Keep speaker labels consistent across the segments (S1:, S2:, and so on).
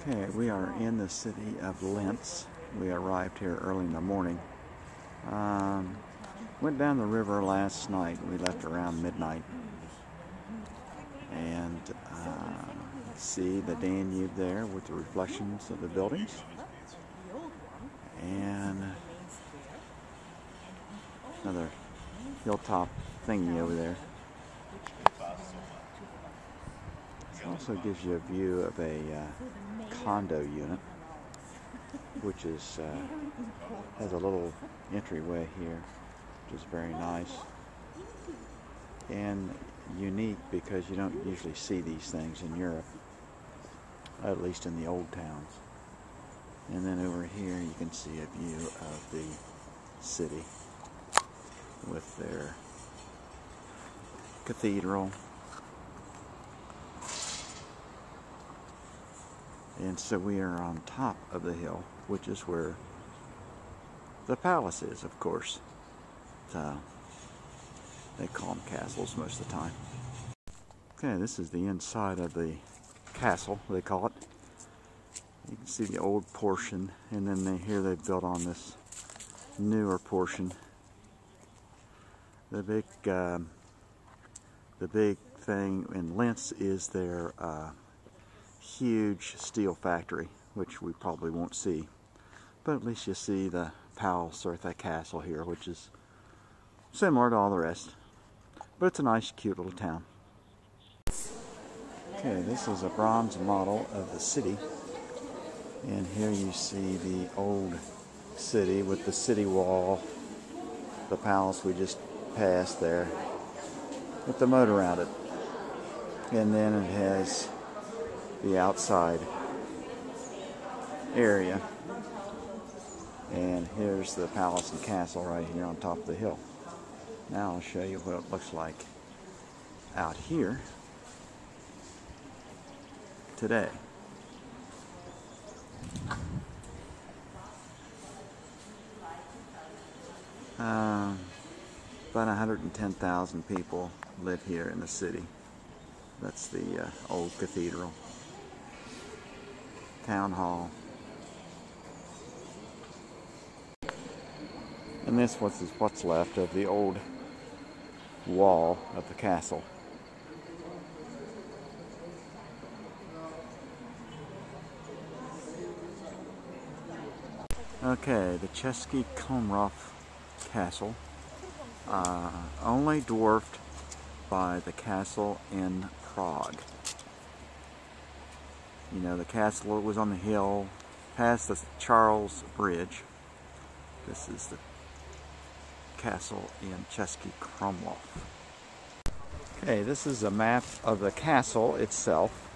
S1: Okay, we are in the city of Linz. We arrived here early in the morning. Went down the river last night. We left around midnight. And see the Danube there with the reflections of the buildings. And another hilltop thingy over there. It also gives you a view of a condo unit, which is has a little entryway here, which is very nice and unique because you don't usually see these things in Europe, at least in the old towns. And then over here you can see a view of the city with their cathedral. And so we are on top of the hill, which is where the palace is, of course. They call them castles most of the time. Okay, this is the inside of the castle, they call it. You can see the old portion, and then here they've built on this newer portion. The big thing in Linz is their huge steel factory, which we probably won't see, but at least you see the palace or the castle here, which is similar to all the rest, but it's a nice cute little town. Okay, this is a bronze model of the city, and here you see the old city with the city wall, the palace we just passed there with the moat around it, and then it has the outside area, and here's the palace and castle right here on top of the hill. Now I'll show you what it looks like out here today. About 110,000 people live here in the city. That's the old cathedral. Town hall. And this is what's left of the old wall of the castle. Okay, the Český Krumlov Castle, only dwarfed by the castle in Prague. You know, the castle was on the hill past the Charles Bridge. This is the castle in Český Krumlov. Okay, this is a map of the castle itself,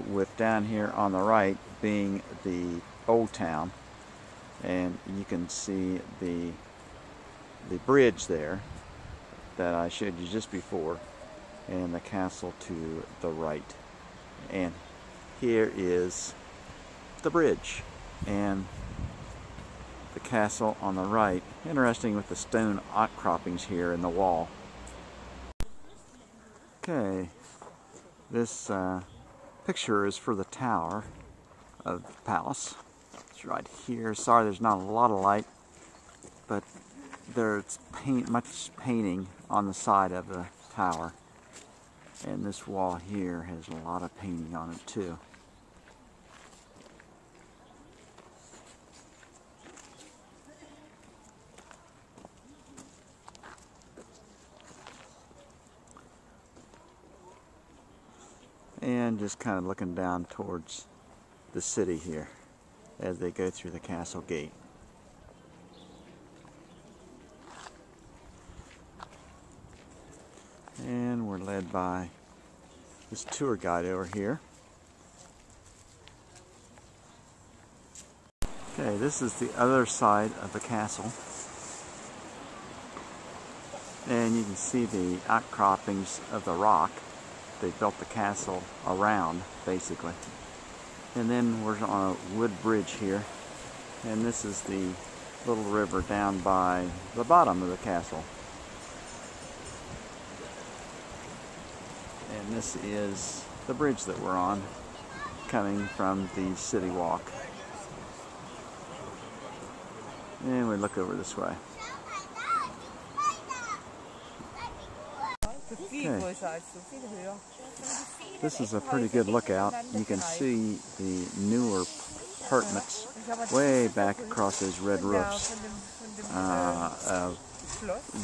S1: with down here on the right being the old town, and you can see the bridge there that I showed you just before, and the castle to the right. And here is the bridge and the castle on the right. Interesting with the stone outcroppings here in the wall. Okay, this picture is for the tower of the palace. It's right here. Sorry there's not a lot of light, but there's much painting on the side of the tower. And this wall here has a lot of painting on it too. And just kind of looking down towards the city here as they go through the castle gate. And we're led by this tour guide over here. Okay, this is the other side of the castle. And you can see the outcroppings of the rock. They built the castle around, basically. And then we're on a wood bridge here. And this is the little river down by the bottom of the castle. And this is the bridge that we're on, coming from the city walk. And we look over this way. Okay. This is a pretty good lookout. You can see the newer apartments way back across those red roofs of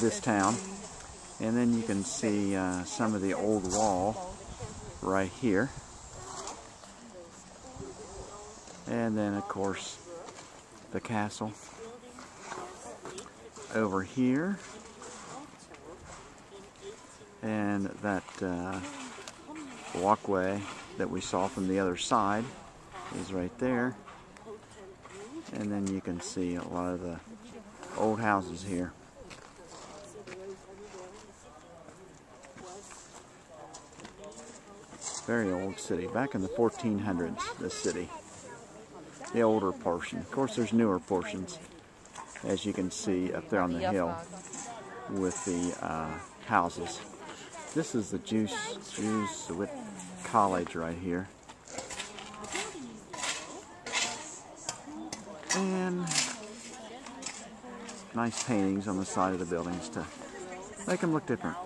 S1: this town. And then you can see some of the old wall right here. And then, of course, the castle over here. And that walkway that we saw from the other side is right there. And then you can see a lot of the old houses here. Very old city. Back in the 1400s, this city. The older portion. Of course, there's newer portions, as you can see up there on the hill with the houses. This is the Jesuit College right here. And nice paintings on the side of the buildings to make them look different.